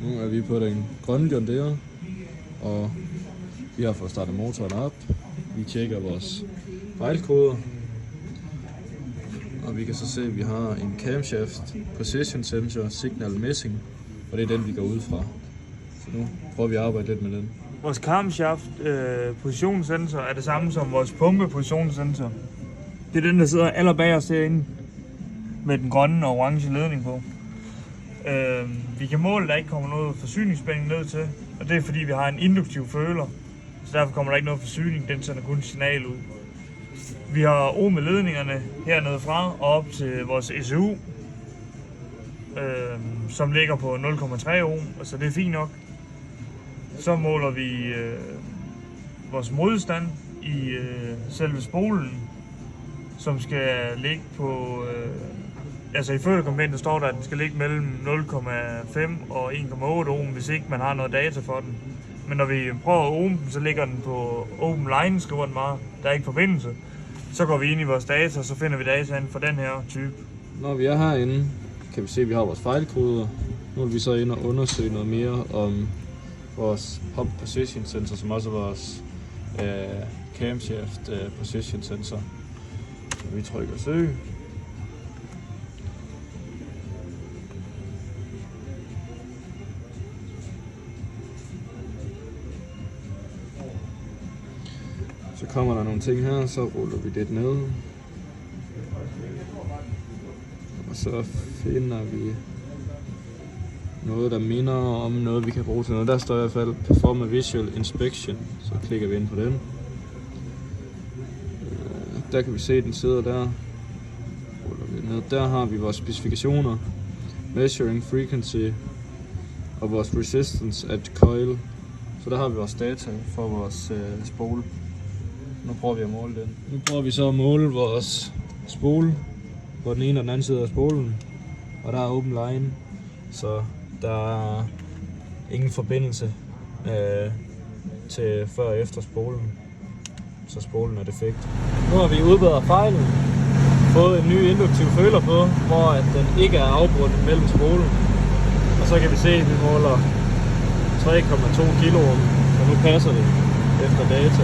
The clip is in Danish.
Nu er vi på den grønne John Deere, og vi har fået startet motoren op. Vi tjekker vores fejlkoder, og vi kan så se, at vi har en camshaft position sensor signal missing, og det er den, vi går ud fra. Så nu prøver vi at arbejde lidt med den. Vores camshaft positionssensor er det samme som vores pumpe positionssensor. Det er den, der sidder allerbagerst herinde med den grønne og orange ledning på. Vi kan måle, at der ikke kommer noget forsyningsspænding ned til, og det er fordi vi har en induktiv føler, så derfor kommer der ikke noget forsyning, den sender kun signal ud. Vi har ohm med ledningerne hernede fra og op til vores SU, som ligger på 0,3 ohm, så det er fint nok. Så måler vi vores modstand i selve spolen, som skal ligge på, altså i følgekomponenten står der, at den skal ligge mellem 0,5 og 1,8 ohm, hvis ikke man har noget data for den. Men når vi prøver at ohm den, så ligger den på open line, skriver den meget, der er ikke forbindelse. Så går vi ind i vores data, og så finder vi dataen for den her type. Når vi er herinde, kan vi se, at vi har vores fejlkoder. Nu vil vi så ind og undersøge noget mere om vores pump position sensor, som også er vores camshaft position sensor. Så vi trykker søg. Så kommer der nogle ting her, så ruller vi lidt ned. Og så finder vi noget, der minder om noget, vi kan bruge til noget. Der står i hvert fald Perform a Visual Inspection, så klikker vi ind på den. Der kan vi se, at den sidder der. Ruller vi ned. Der har vi vores specifikationer, Measuring Frequency og vores Resistance at Coil. Så der har vi vores data for vores spole. Nu prøver vi at måle den. Nu prøver vi så at måle vores spole på den ene og den anden side af spolen. Og der er open line, så der er ingen forbindelse til før og efter spolen. Så spolen er defekt. Nu har vi udbedret fejlen, fået en ny induktiv føler på, hvor at den ikke er afbrudt mellem spolen. Og så kan vi se, at vi måler 3,2 kilo, og nu passer det efter data.